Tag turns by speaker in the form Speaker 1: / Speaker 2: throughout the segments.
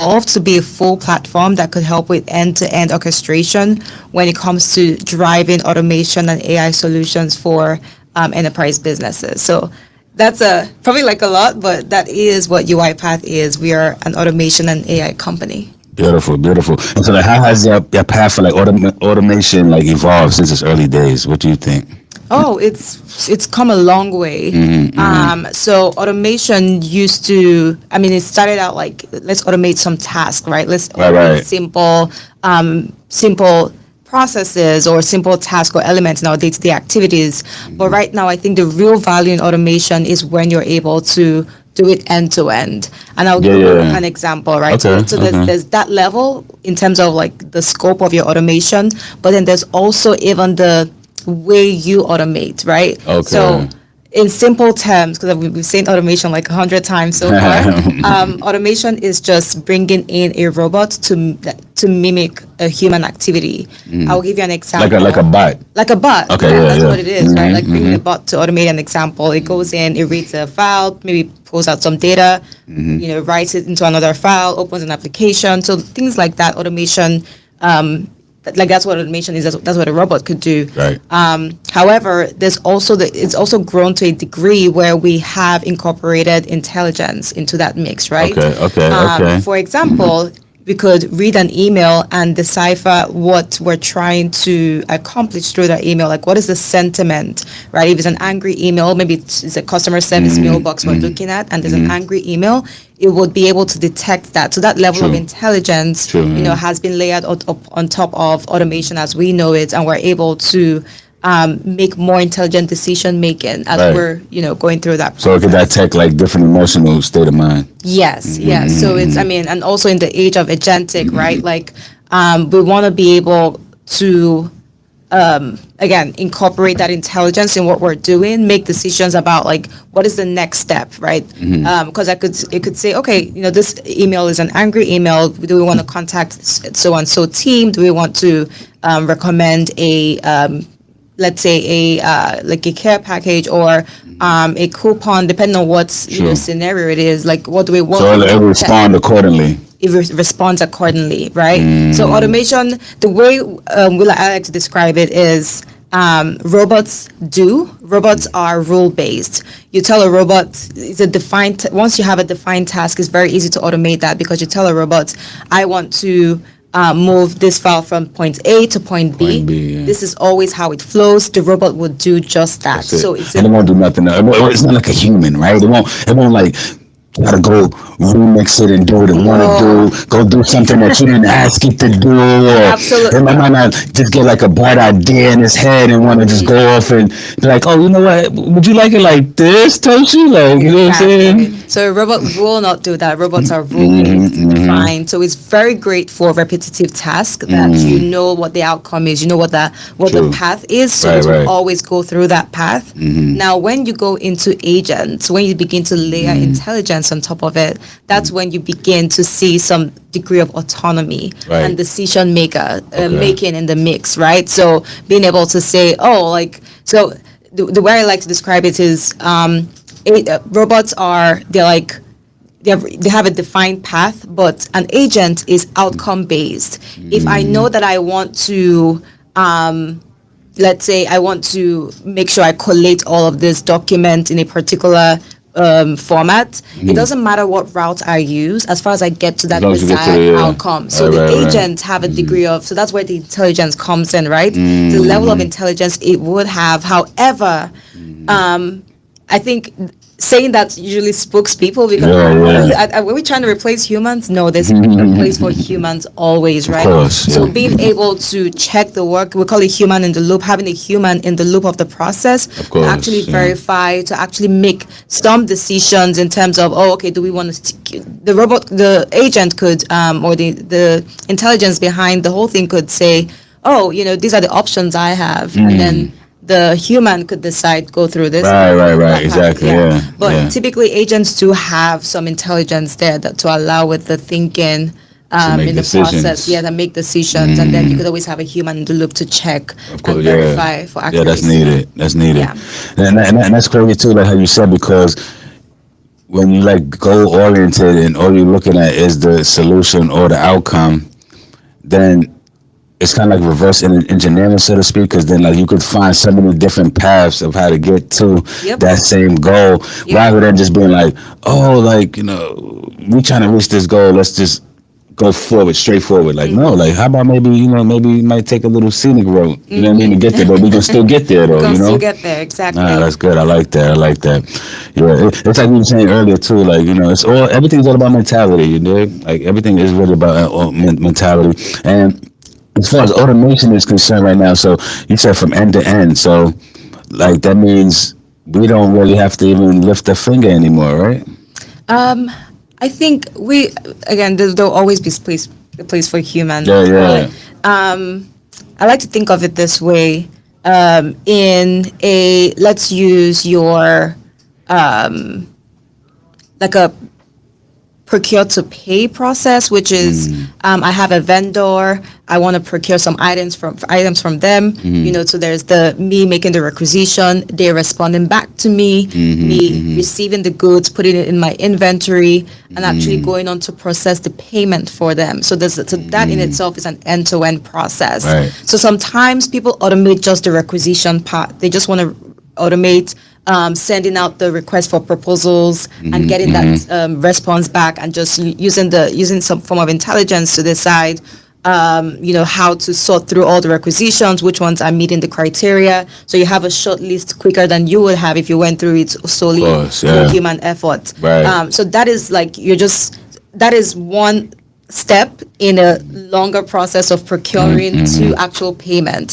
Speaker 1: evolved to be a full platform that could help with end-to-end orchestration when it comes to driving automation and AI solutions for enterprise businesses. So that's a probably like a lot, but that is what UiPath is. We are an automation and AI company.
Speaker 2: Beautiful, beautiful. And so, like, how has your path for like automation like evolved since its early days? What do you think?
Speaker 1: Oh, it's come a long way. So automation used to, I mean, it started out like let's automate some task, right? Let's automate simple processes or simple tasks or elements in our day-to-day activities. But right now, I think the real value in automation is when you're able to do it end to end. And I'll give you an example, right? So there's that level in terms of like the scope of your automation, but then there's also even the way you automate, right? So in simple terms, because we've seen automation like 100 times so far, automation is just bringing in a robot to mimic a human activity. I'll give you an example.
Speaker 2: Like a bot.
Speaker 1: Like a bot. Okay, that's what it is, right? Like bringing a bot to automate an example. It goes in, it reads a file, maybe pulls out some data, writes it into another file, opens an application. So things like that, automation. Like that's what automation is. That's what a robot could do.
Speaker 2: Right.
Speaker 1: However, there's also it's also grown to a degree where we have incorporated intelligence into that mix, right?
Speaker 2: Okay.
Speaker 1: For example, we could read an email and decipher what we're trying to accomplish through that email. Like, what is the sentiment, right? If it's an angry email, maybe it's a customer service mailbox we're looking at, and there's an angry email, it would be able to detect that. So that level of intelligence, has been layered on top of automation as we know it, and we're able to make more intelligent decision making as we're going through that process.
Speaker 2: So could that take like different emotional state of mind?
Speaker 1: Yes. So it's, I mean, and also in the age of agentic, right? Like we want to be able to again incorporate that intelligence in what we're doing, make decisions about like what is the next step, right? Because it could say, okay, this email is an angry email. Do we want to contact so and so team? Do we want to recommend a let's say like a care package or a coupon, depending on what scenario it is. Like, what do we want?
Speaker 2: So it will respond accordingly.
Speaker 1: It responds accordingly, right? So automation, the way I like to describe it is robots are rule based. You tell a robot it's a defined. Once you have a defined task, it's very easy to automate that because you tell a robot, I want to move this file from point A to point B. This is always how it flows. The robot would do just that. So it
Speaker 2: won't do nothing. It's not like a human, right? It won't like gotta go remix it and do what it want to do. Go do something that you didn't ask it to do.
Speaker 1: Absolutely.
Speaker 2: It might not just get like a bright idea in his head and want to just go off and be like, oh, you know what? Would you like it like this, Toshi? Like, you know what I'm saying?
Speaker 1: So a robot will not do that. Robots are rule-based, defined. So it's very great for repetitive tasks that you know what the outcome is. You know what the path is. So it will always go through that path. Now, when you go into agents, when you begin to layer intelligence on top of it, that's when you begin to see some degree of autonomy and decision making in the mix, right? So being able to say, the way I like to describe it is robots they have a defined path, but an agent is outcome based. If I know that I want to let's say I want to make sure I collate all of this document in a particular format, it doesn't matter what route I use as far as I get to that desired outcome. So the agents have a degree of, so that's where the intelligence comes in, right? The level of intelligence it would have. However, I think saying that usually spooks people because are we trying to replace humans? No, there's a place for humans always, right?
Speaker 2: Course,
Speaker 1: so being able to check the work, we call it human in the loop, having a human in the loop of the process to actually verify, to actually make some decisions in terms of, do we want to, the agent could, or the intelligence behind the whole thing could say, these are the options I have. And then the human could decide, go through this.
Speaker 2: Right. Exactly.
Speaker 1: But typically agents do have some intelligence there to allow with the thinking in the process, to make decisions. And then you could always have a human in the loop to check and verify for accuracy.
Speaker 2: That's needed. And that's crazy too, like how you said, because when you like goal oriented and all you're looking at is the solution or the outcome, then it's kind of like reverse engineering, so to speak, because then like you could find so many different paths of how to get to
Speaker 1: Yep.
Speaker 2: that same goal,
Speaker 1: Yep.
Speaker 2: rather than just being like, oh, like we trying to reach this goal, let's just go forward, straight forward. Like no, like how about maybe maybe you might take a little scenic road, you know what I mean, to get there, but we can still get there though,
Speaker 1: Gonna
Speaker 2: you know.
Speaker 1: still get there, exactly.
Speaker 2: Nah, that's good. I like that. I like that. Yeah, it's like we were saying earlier too. Like it's all everything's all about mentality. You know, like everything is really about mentality. And as far as automation is concerned, right now, so you said from end to end. So, like that means we don't really have to even lift a finger anymore, right?
Speaker 1: I think we again there'll always be a place for human.
Speaker 2: Yeah, yeah.
Speaker 1: I like to think of it this way. In a let's use your like a procure to pay process, which is I have a vendor, I want to procure some items from them, so there's the me making the requisition, they responding back to me, me receiving the goods, putting it in my inventory, and actually going on to process the payment for them. So that in itself is an end-to-end process.
Speaker 2: Right.
Speaker 1: So sometimes people automate just the requisition part. They just want to automate sending out the request for proposals and getting that response back, and just using some form of intelligence to decide how to sort through all the requisitions, which ones are meeting the criteria. So you have a short list quicker than you would have if you went through it solely through human effort.
Speaker 2: Right.
Speaker 1: So that is like that is one step in a longer process of procuring to actual payment.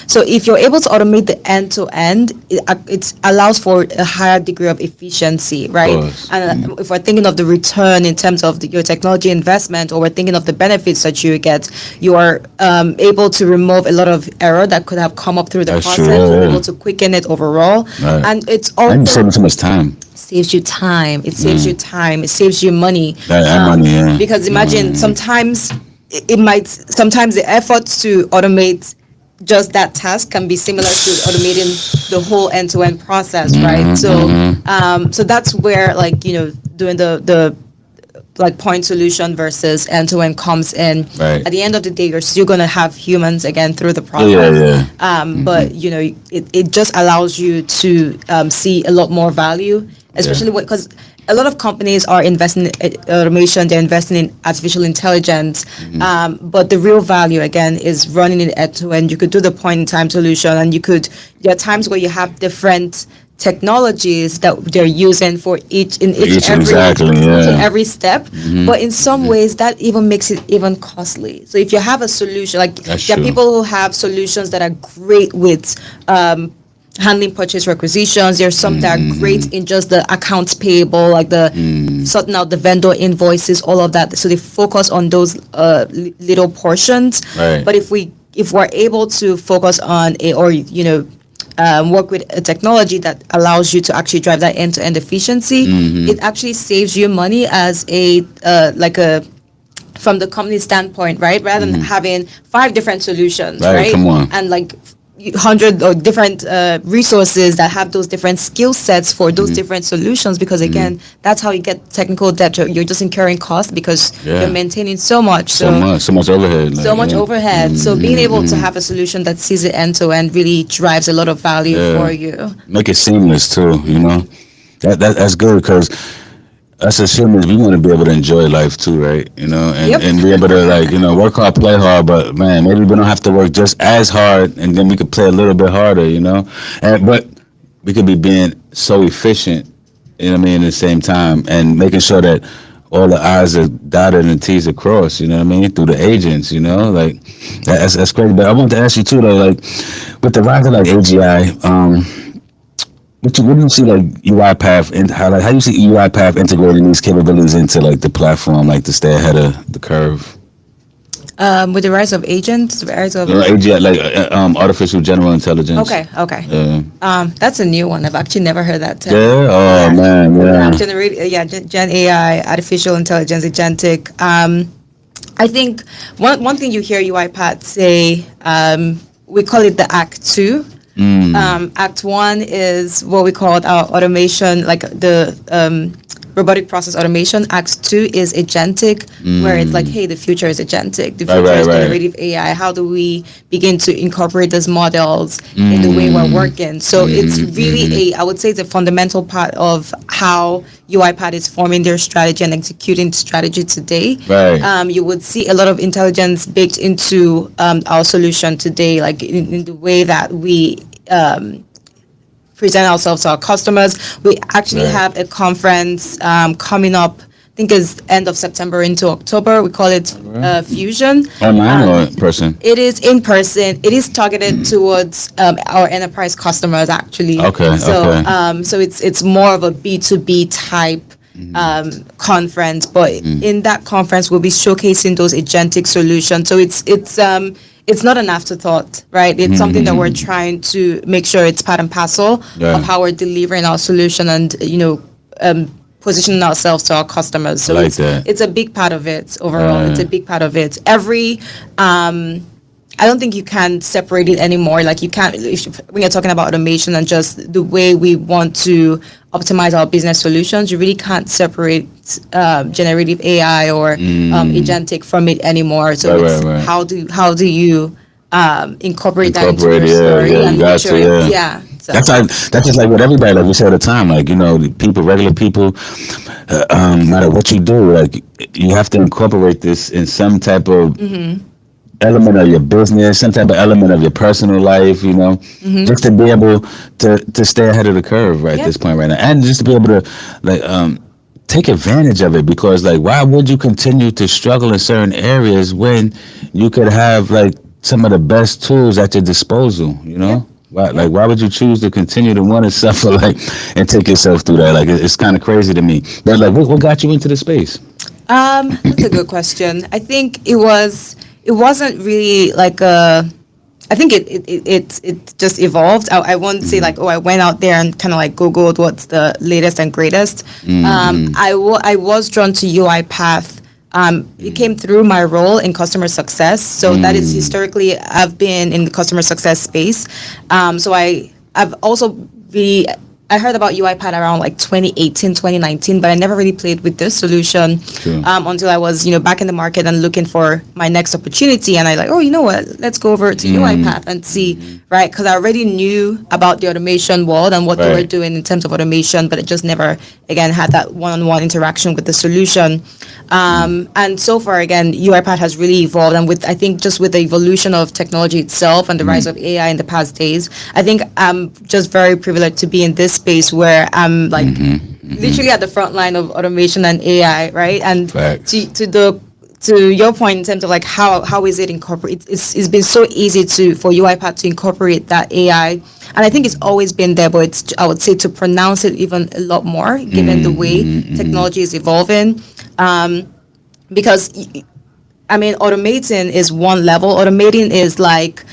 Speaker 1: So if you're able to automate the end to end, it allows for a higher degree of efficiency, right? And if we're thinking of the return in terms of your technology investment, or we're thinking of the benefits that you get, you are able to remove a lot of error that could have come up through the
Speaker 2: That's
Speaker 1: process.
Speaker 2: true,
Speaker 1: You're
Speaker 2: yeah.
Speaker 1: able to quicken it overall,
Speaker 2: Right.
Speaker 1: and it's
Speaker 2: And
Speaker 1: also
Speaker 2: saving so much time.
Speaker 1: saves you time. It saves you time. It saves you money.
Speaker 2: And money, yeah.
Speaker 1: Because imagine sometimes sometimes the effort to automate just that task can be similar to automating the whole end-to-end process, right? So that's where doing the like point solution versus end-to-end comes in.
Speaker 2: Right.
Speaker 1: At the end of the day, you're still going to have humans again through the process. But it just allows you to see a lot more value, especially because a lot of companies are investing in automation, they're investing in artificial intelligence, but the real value again is running it end to end. You could do the point in time solution, and there are times where you have different technologies that they're using for every step, but in some ways that even makes it even costly. So if you have a solution, like
Speaker 2: That's
Speaker 1: there are
Speaker 2: true.
Speaker 1: people who have solutions that are great with handling purchase requisitions. There's some that are great in just the accounts payable, like the sorting out the vendor invoices, all of that. So they focus on those little portions.
Speaker 2: Right.
Speaker 1: But if we're able to focus on work with a technology that allows you to actually drive that end-to-end efficiency, it actually saves you money as from the company standpoint, right? Rather than having 5 different solutions, right?
Speaker 2: Come on.
Speaker 1: And 100 or different resources that have those different skill sets for those different solutions, because again, that's how you get technical debt. You're just incurring costs because you're maintaining so much.
Speaker 2: So much overhead.
Speaker 1: So much overhead. So being able to have a solution that sees it end to end really drives a lot of value for you.
Speaker 2: Make it seamless too, that's good, because us as humans, we want to be able to enjoy life too, right? And be able to work hard, play hard, but man, maybe we don't have to work just as hard, and then we could play a little bit harder, but we could be being so efficient, at the same time, and making sure that all the I's are dotted and T's are crossed, through the agents, that's crazy. But I want to ask you too, though, with the rise of AGI, what do you see UiPath, and how do you see UiPath integrating these capabilities into the platform, to stay ahead of the curve?
Speaker 1: With the rise of agents, the rise of
Speaker 2: AGI, artificial general intelligence.
Speaker 1: Okay. That's a new one. I've actually never heard that term.
Speaker 2: Yeah. Oh man. Yeah.
Speaker 1: Gen AI, artificial intelligence, agentic. I think one thing you hear UiPath say, we call it the Act 2. Act 1 is what we call our automation, robotic process automation. Act 2 is agentic, where it's like, hey, the future is agentic. The
Speaker 2: Right,
Speaker 1: future is
Speaker 2: right.
Speaker 1: generative AI. How do we begin to incorporate those models in the way we're working? So it's really I would say it's a fundamental part of how UiPath is forming their strategy and executing strategy today.
Speaker 2: Right.
Speaker 1: You would see a lot of intelligence baked into our solution today, like in the way that we present ourselves to our customers. We actually
Speaker 2: Right.
Speaker 1: have a conference coming up. I think it's end of September into October. We call it Fusion.
Speaker 2: Online or in person?
Speaker 1: It is in person. It is targeted towards our enterprise customers, actually.
Speaker 2: Okay,
Speaker 1: So,
Speaker 2: okay.
Speaker 1: so it's more of a B2B type conference, but in that conference, we'll be showcasing those agentic solutions. So it's not an afterthought, right? It's something that we're trying to make sure it's part and parcel
Speaker 2: Yeah.
Speaker 1: of how we're delivering our solution and positioning ourselves to our customers. So
Speaker 2: Like that.
Speaker 1: it's a big part of it overall. It's a big part of it. I don't think you can separate it anymore. Like you can't, when you're talking about automation and just the way we want to optimize our business solutions, you really can't separate generative AI or agentic from it anymore. So
Speaker 2: Right,
Speaker 1: it's
Speaker 2: right, right.
Speaker 1: how do you incorporate that into
Speaker 2: Incorporate,
Speaker 1: your story
Speaker 2: yeah,
Speaker 1: and
Speaker 2: you got
Speaker 1: make sure
Speaker 2: to,
Speaker 1: it-
Speaker 2: yeah.
Speaker 1: So.
Speaker 2: That's just like with everybody, like we say all the time, like, the people, regular people, no matter what you do, like, you have to incorporate this in some type of element of your business, some type of element of your personal life, just to be able to stay ahead of the curve right at this point right now. And just to be able to, like, take advantage of it, because, like, why would you continue to struggle in certain areas when you could have, like, some of the best tools at your disposal, Why would you choose to continue to want to suffer, like, and take yourself through that? Like, it's kind of crazy to me. But, like, what got you into the space?
Speaker 1: That's a good question. I think it wasn't really like I think it just evolved. I won't say like, I went out there and kind of like Googled what's the latest and greatest. I was drawn to UiPath. It came through my role in customer success. So that is historically, I've been in the customer success space. So I've also really, I heard about UiPath around like 2018, 2019, but I never really played with this solution until I was, back in the market and looking for my next opportunity. And I like, oh, you know what? Let's go over to UiPath and see, right? Because I already knew about the automation world and what they were doing in terms of automation, but it just never, again, had that one-on-one interaction with the solution. And so far, again, UiPath has really evolved. And I think just with the evolution of technology itself and the rise of AI in the past days, I think I'm just very privileged to be in this space where I'm like literally at the front line of automation and AI, right? And to your point in terms of like how is it incorporated? It's been so easy for UiPath to incorporate that AI, and I think it's always been there, but I would say to pronounce it even a lot more given the way technology is evolving. Because automating is one level. Automating is like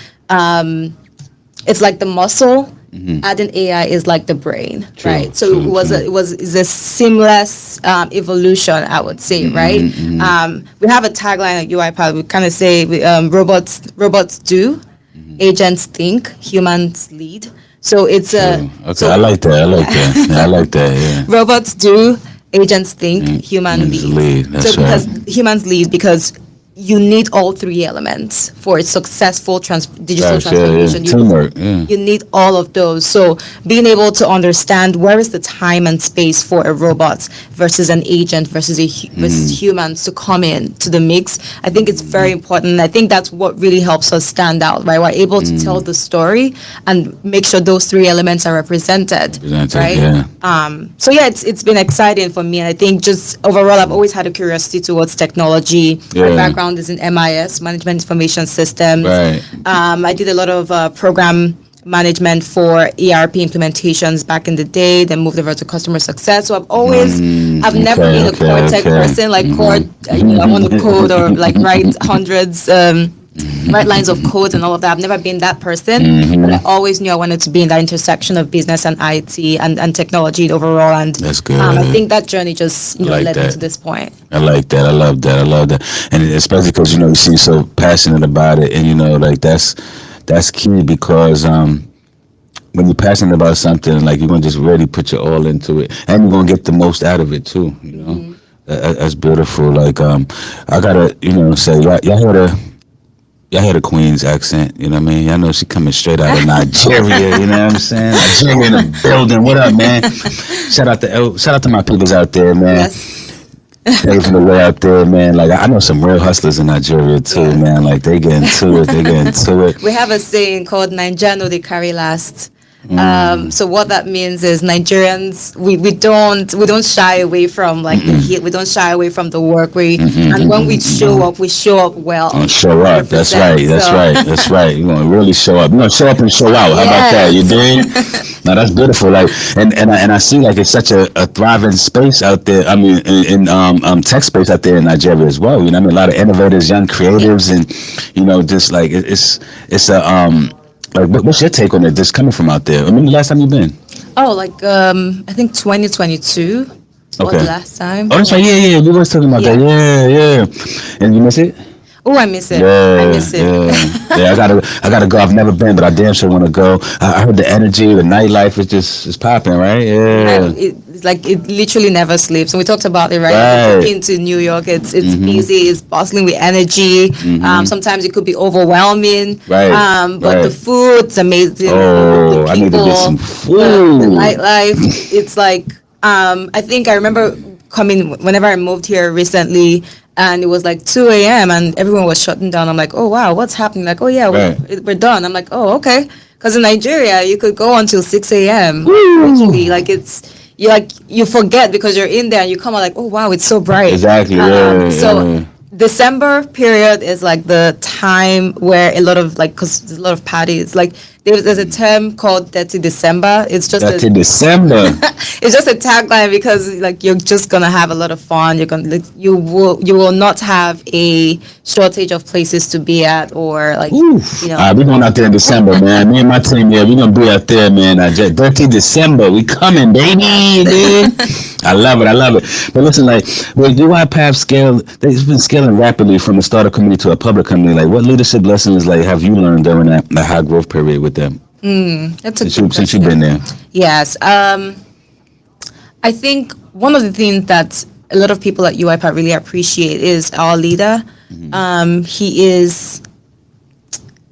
Speaker 1: it's like the muscle. Adding AI is like the brain, right? So it's a seamless evolution, I would say, right? We have a tagline at UiPath. We kind of say robots do, agents think, humans lead. So it's
Speaker 2: okay. I like that. I like that. Yeah.
Speaker 1: Robots do, agents think, human lead.
Speaker 2: That's
Speaker 1: so because humans lead because you need all three elements for a successful digital transformation.
Speaker 2: Teamwork.
Speaker 1: You need all of those. So being able to understand where is the time and space for a robot versus an agent versus humans to come in to the mix, I think it's very important. I think that's what really helps us stand out, right? We're able to tell the story and make sure those three elements are represented right?
Speaker 2: Yeah.
Speaker 1: So yeah, it's been exciting for me, and I think just overall, I've always had a curiosity towards technology. My background is in MIS, Management Information Systems.
Speaker 2: Right.
Speaker 1: I did a lot of program management for ERP implementations back in the day, then moved over to customer success. So I've never been a core tech person, like core, I want to code or like write hundreds, write lines of code and all of that. I've never been that person, but I always knew I wanted to be in that intersection of business and IT and technology overall. And
Speaker 2: that's good.
Speaker 1: I think that journey just led me to this point.
Speaker 2: I like that. I love that. And especially because you seem so passionate about it, and like that's key because when you're passionate about something, like you're gonna just really put your all into it, and you're gonna get the most out of it too. You know, that's beautiful. Like I gotta say y'all hear the Queen's accent. You know what I mean? Y'all know she coming straight out of Nigeria. You know what I'm saying? Nigeria in the building. What up, man? Shout out to my peoples out there, man.
Speaker 1: Yes.
Speaker 2: Paving the way out there, man. Like I know some real hustlers in Nigeria too, man. Like they get into it. They get into it.
Speaker 1: We have a saying called "Naija they carry last." So what that means is Nigerians, we don't shy away from like the heat. We don't shy away from the work. And when we show up well.
Speaker 2: Show up. That's right. That's
Speaker 1: So-
Speaker 2: right. That's right. You're gonna really show up. You're gonna show up and show out. How about that? You dig? No, that's beautiful. Like, and I see like it's such a thriving space out there. I mean, in tech space out there in Nigeria as well. You know, what I mean, a lot of innovators, young creatives, and just like it's a like, what's your take on it? Just coming from out there. I mean, the last time you been?
Speaker 1: Oh, like I think 2022 was
Speaker 2: Okay.
Speaker 1: the last time.
Speaker 2: Oh, that's right. Yeah. We were talking about that. Yeah. And you miss it?
Speaker 1: Oh, I miss it.
Speaker 2: Yeah,
Speaker 1: I miss it.
Speaker 2: Yeah. I gotta go. I've never been, but I damn sure want to go. I heard the energy, the nightlife is just popping, right? Yeah.
Speaker 1: And it's like it literally never sleeps. And we talked about it, right?
Speaker 2: Right.
Speaker 1: Into New York, it's busy, it's bustling with energy. Sometimes it could be overwhelming.
Speaker 2: Right,
Speaker 1: But
Speaker 2: right.
Speaker 1: the food's amazing.
Speaker 2: Oh,
Speaker 1: The
Speaker 2: I need to get some
Speaker 1: the
Speaker 2: food.
Speaker 1: nightlife. It's like I think I remember coming whenever I moved here recently. And it was like 2 a.m. and everyone was shutting down. I'm like, oh wow, what's happening? Like, oh yeah,
Speaker 2: Right.
Speaker 1: we're done. I'm like, oh okay, because in Nigeria you could go until 6 a.m.
Speaker 2: Woo.
Speaker 1: Actually, like you forget because you're in there and you come out like, oh wow, it's so bright.
Speaker 2: Exactly.
Speaker 1: So December period is like the time where a lot of like, because there's a lot of parties. Like there's a term called Dirty December. It's just
Speaker 2: That's
Speaker 1: a,
Speaker 2: in December.
Speaker 1: it's just a tagline because like you're just gonna have a lot of fun. You're gonna like, you will not have a shortage of places to be at or like
Speaker 2: Oof.
Speaker 1: you know.
Speaker 2: All right, we going out there in December, man. Me and my team, yeah, we gonna be out there, man. Dirty December, we coming, baby. Man. I love it. But listen, like, with UiPath scale, it's been scaling rapidly from a startup company to a public company. Like, what leadership lessons like have you learned during that high growth period with them?
Speaker 1: That's a
Speaker 2: Since you've been there.
Speaker 1: Yes. I think one of the things that a lot of people at UiPath really appreciate is our leader.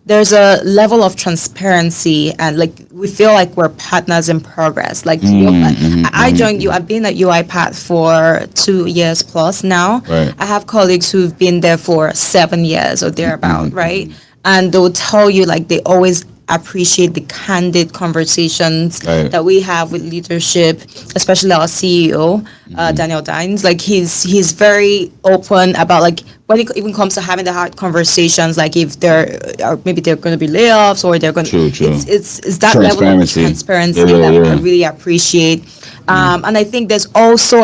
Speaker 1: There's a level of transparency and like we feel like we're partners in progress. Like I joined you. I've been at UiPath for 2 years plus now.
Speaker 2: Right.
Speaker 1: I have colleagues who've been there for 7 years or thereabout, right? And they'll tell you like they always appreciate the candid conversations
Speaker 2: Right.
Speaker 1: that we have with leadership, especially our CEO, Daniel Dines. Like he's very open about like when it even comes to having the hard conversations, like if maybe they're going to be layoffs or they're going to.
Speaker 2: True.
Speaker 1: It's that level of
Speaker 2: Transparency.
Speaker 1: transparency
Speaker 2: Yeah.
Speaker 1: that I really appreciate. And I think there's also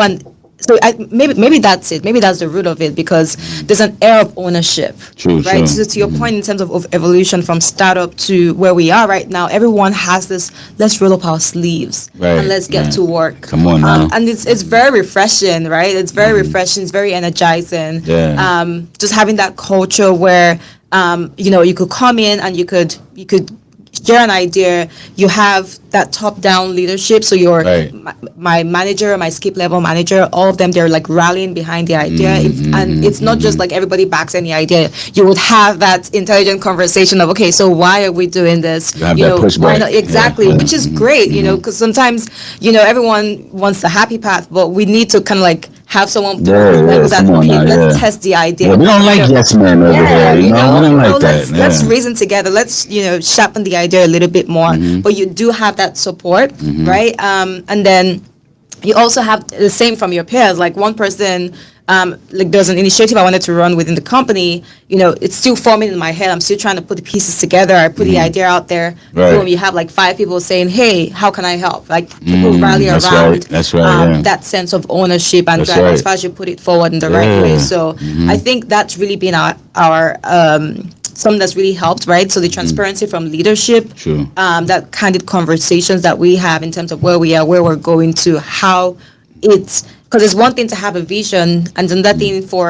Speaker 1: maybe that's it. Maybe that's the root of it because there's an air of ownership.
Speaker 2: True.
Speaker 1: Right. So to your point in terms of evolution from startup to where we are right now, everyone has this. Let's roll up our sleeves
Speaker 2: Right,
Speaker 1: and let's get
Speaker 2: right.
Speaker 1: to work.
Speaker 2: Come on now.
Speaker 1: And it's very refreshing, right? It's very refreshing. It's very energizing.
Speaker 2: Yeah.
Speaker 1: Just having that culture where you could come in and you could share an idea. You have that top-down leadership. So your
Speaker 2: Right.
Speaker 1: my manager, my skip level manager, all of them, they're like rallying behind the idea. And it's not just like everybody backs any idea. You would have that intelligent conversation of, okay, so why are we doing this?
Speaker 2: You have that pushback.
Speaker 1: why not? Exactly,
Speaker 2: Yeah.
Speaker 1: which is great, because sometimes, everyone wants the happy path, but we need to kind of like have someone that,
Speaker 2: come on
Speaker 1: okay,
Speaker 2: now,
Speaker 1: let's
Speaker 2: yeah.
Speaker 1: test the idea.
Speaker 2: Yeah, we don't like yes men over here. You know, we don't like that.
Speaker 1: Let's
Speaker 2: Yeah.
Speaker 1: reason together. Let's sharpen the idea a little bit more. But you do have that support, right? And then you also have the same from your peers. Like one person, like there's an initiative I wanted to run within the company. It's still forming in my head. I'm still trying to put the pieces together. I put the idea out there.
Speaker 2: Right.
Speaker 1: Boom, you have like 5 people saying, "Hey, how can I help?" Like people rally
Speaker 2: that's
Speaker 1: around.
Speaker 2: right, that's right, yeah.
Speaker 1: That sense of ownership and
Speaker 2: That's
Speaker 1: drive
Speaker 2: right.
Speaker 1: as far as you put it forward in the right way.
Speaker 2: Yeah.
Speaker 1: So I think that's really been our something that's really helped, right? So the transparency from leadership,
Speaker 2: True.
Speaker 1: that candid conversations that we have in terms of where we are, where we're going to, how it's because it's one thing to have a vision and another thing for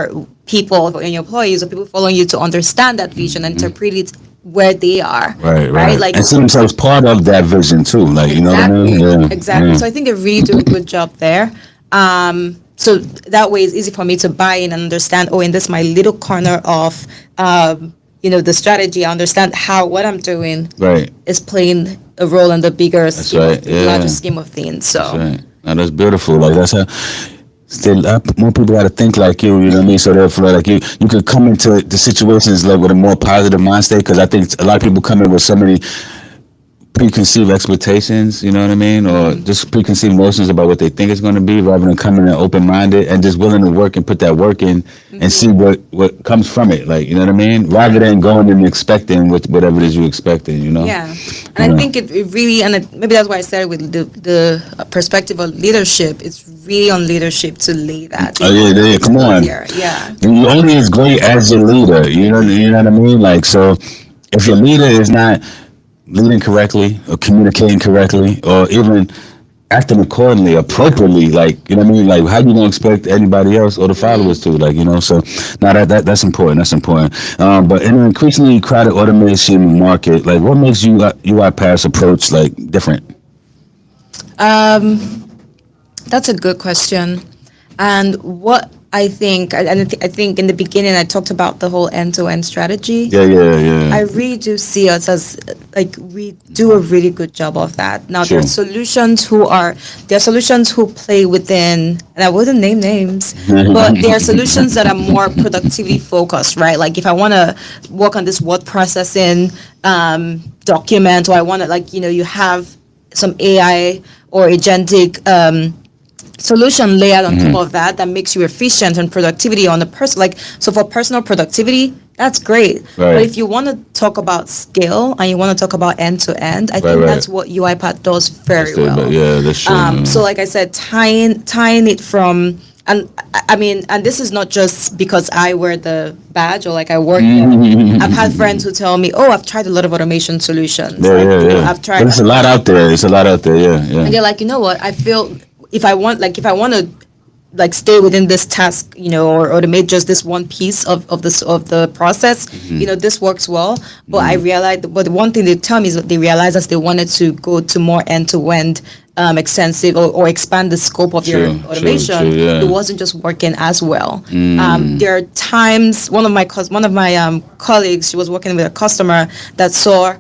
Speaker 1: people and your employees or people following you to understand that vision and interpret it where they are.
Speaker 2: Right.
Speaker 1: Like,
Speaker 2: And see themselves part of that vision too. Like, you know what I mean? Yeah.
Speaker 1: exactly.
Speaker 2: Yeah.
Speaker 1: So I think they really do a good job there. So that way it's easy for me to buy in and understand, oh, in this my little corner of the strategy, I understand how what I'm doing
Speaker 2: Right.
Speaker 1: is playing a role in the bigger scheme
Speaker 2: right,
Speaker 1: of the
Speaker 2: yeah.
Speaker 1: larger scheme of things. So
Speaker 2: Right. And that's beautiful. Like that's how still more people gotta think like you know what I mean? So therefore like you could come into the situations like with a more positive mind state because I think a lot of people come in with so many preconceived expectations, you know what I mean? Or just preconceived notions about what they think it's going to be rather than coming in open-minded and just willing to work and put that work in and see what comes from it. Like, you know what I mean? Rather than going and expecting whatever it is you expecting, you know?
Speaker 1: yeah, and I think it really, and maybe that's why I started with the perspective of leadership. It's really on leadership to lay that.
Speaker 2: Oh, yeah, come on.
Speaker 1: Yeah.
Speaker 2: You're only as great as your leader, you know what I mean? Like, so if your leader is not leading correctly or communicating correctly or even acting accordingly, appropriately, like, you know what I mean? Like, how you gonna expect anybody else or the followers to, like, you know? So, now that's important. That's important. But in an increasingly crowded automation market, like, what makes UiPath's approach like different?
Speaker 1: That's a good question. And what I think, I think in the beginning I talked about the whole end-to-end strategy.
Speaker 2: Yeah.
Speaker 1: I really do see us as like we do a really good job of that. Now
Speaker 2: Sure.
Speaker 1: there are solutions who play within, and I wouldn't name names, but there are solutions that are more productivity focused, right? Like if I want to work on this word processing document, or I want to you have some AI or agentic solution layered on top of that makes you efficient and productivity on the person. So for personal productivity, that's great.
Speaker 2: Right.
Speaker 1: But if you want to talk about scale and you want to talk about end to end, I think that's what UiPath does very well.
Speaker 2: Yeah, that's true.
Speaker 1: So like I said, tying it from, and I mean, and this is not just because I wear the badge or like I work there. I've had friends who tell me, "Oh, I've tried a lot of automation solutions.
Speaker 2: Yeah.
Speaker 1: I've tried."
Speaker 2: But it's a lot out there. Yeah.
Speaker 1: And they're like, you know what? I feel if I want to stay within this task, or automate just this one piece of the process, this works well. But I realized, but the one thing they tell me is that they realized as they wanted to go to more end-to-end extensive or expand the scope of your automation,
Speaker 2: yeah.
Speaker 1: it wasn't just working as well. There are times one of my colleagues, she was working with a customer that saw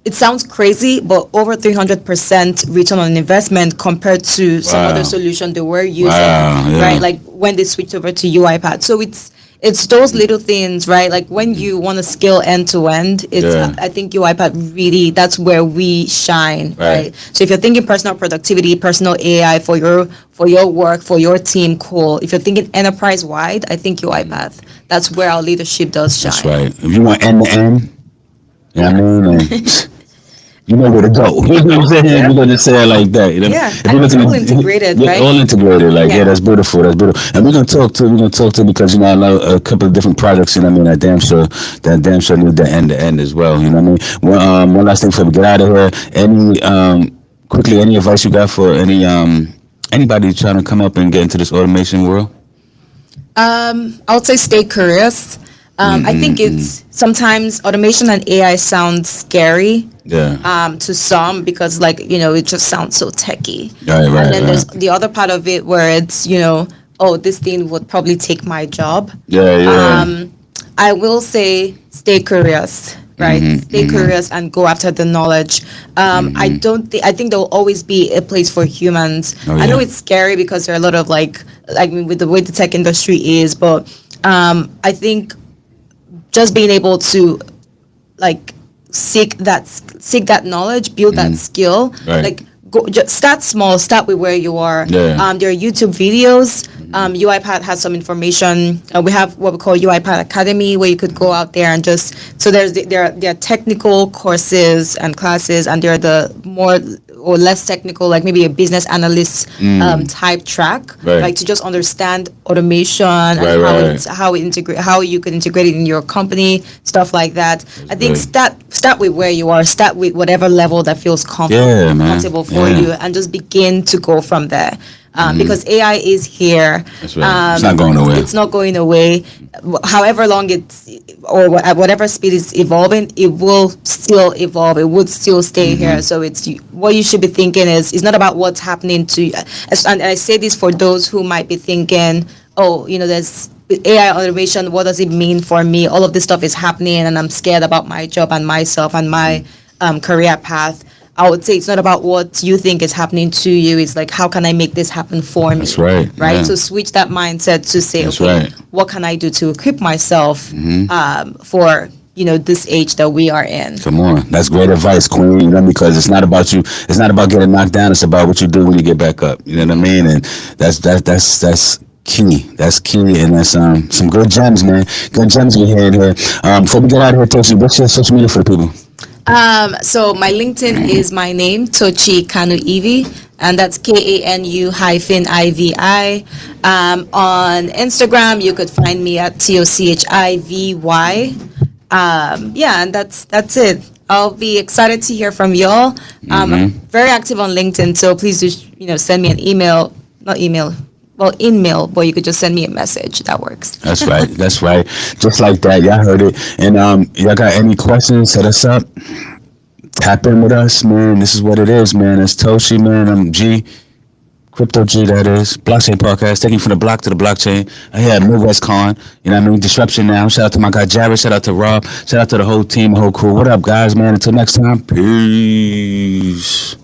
Speaker 1: it sounds crazy, but over 300% return on investment compared to some other solution they were using, right? Like when they switched over to UiPath. So it's those little things, right? Like when you want to scale end to end, I think UiPath really, that's where we shine, right? So if you're thinking personal productivity, personal AI for your work, for your team, cool. If you're thinking enterprise wide, I think UiPath, that's where our leadership does shine.
Speaker 2: That's right. If you want end to end, you know what I mean? You know where to go. You know what I'm saying? We're gonna say it like that. You know?
Speaker 1: Yeah, and it's all integrated, right?
Speaker 2: All integrated. Like, that's beautiful. That's beautiful. And we're gonna talk to because I know a couple of different projects. You know what I mean? That damn sure need the end to end as well. You know what I mean? One last thing before we get out of here. Any advice you got for anybody trying to come up and get into this automation world? I
Speaker 1: would say stay curious. I think it's sometimes automation and AI sounds scary. To some because it just sounds so techy.
Speaker 2: Right.
Speaker 1: And then there's the other part of it where it's this thing would probably take my job. I will say stay curious. Right, stay curious and go after the knowledge. I think there will always be a place for humans. I know it's scary because there are a lot of with the way the tech industry is, but I think just being able to seek that knowledge, build that skill, start small, start with where you are. There are YouTube videos. UiPath has some information. We have what we call UiPath Academy, where you could go out there and there are technical courses and classes, and there are the more or less technical, like maybe a business analyst type track, to just understand automation and how you could integrate it in your company, stuff like that. I think start with where you are, start with whatever level that feels comfortable for you, and just begin to go from there. because AI is here.
Speaker 2: That's right. It's not going nowhere.
Speaker 1: It's not going away. However long it's, or at whatever speed it's evolving, it will still evolve. It would still stay here. So it's, what you should be thinking is, it's not about what's happening to you. And I say this for those who might be thinking, oh, there's AI automation. What does it mean for me? All of this stuff is happening, and I'm scared about my job and myself and my career path. I would say it's not about what you think is happening to you. It's like, how can I make this happen for me?
Speaker 2: That's right.
Speaker 1: Right.
Speaker 2: Yeah.
Speaker 1: So switch that mindset to say,
Speaker 2: That's
Speaker 1: okay,
Speaker 2: right.
Speaker 1: what can I do to equip myself for this age that we are in?
Speaker 2: Come on, that's great advice, Queen. Because it's not about you. It's not about getting knocked down. It's about what you do when you get back up. You know what I mean? And that's key. That's key, and that's some good gems, man. Good gems we had here. Before we get out of here, Tochi, what's your social media for the people?
Speaker 1: So my LinkedIn is my name, Tochi Kanu Ivy, and that's KANU-IVI. On Instagram, you could find me at TOCHIVY. And that's it. I'll be excited to hear from y'all. I'm very active on LinkedIn, so please do send me an email, not email. Well, email, but you could just send me a message. That works.
Speaker 2: That's right. That's right. Just like that. Y'all heard it. And y'all got any questions? Hit us up. Tap in with us, man. This is what it is, man. It's Toshi, man. I'm G. Crypto G, that is. Blockchain Podcast. Taking you from the block to the blockchain. I had Midwest Con. You know what I mean? Disruption Now. Shout out to my guy Jared. Shout out to Rob. Shout out to the whole team, the whole crew. What up, guys, man? Until next time. Peace.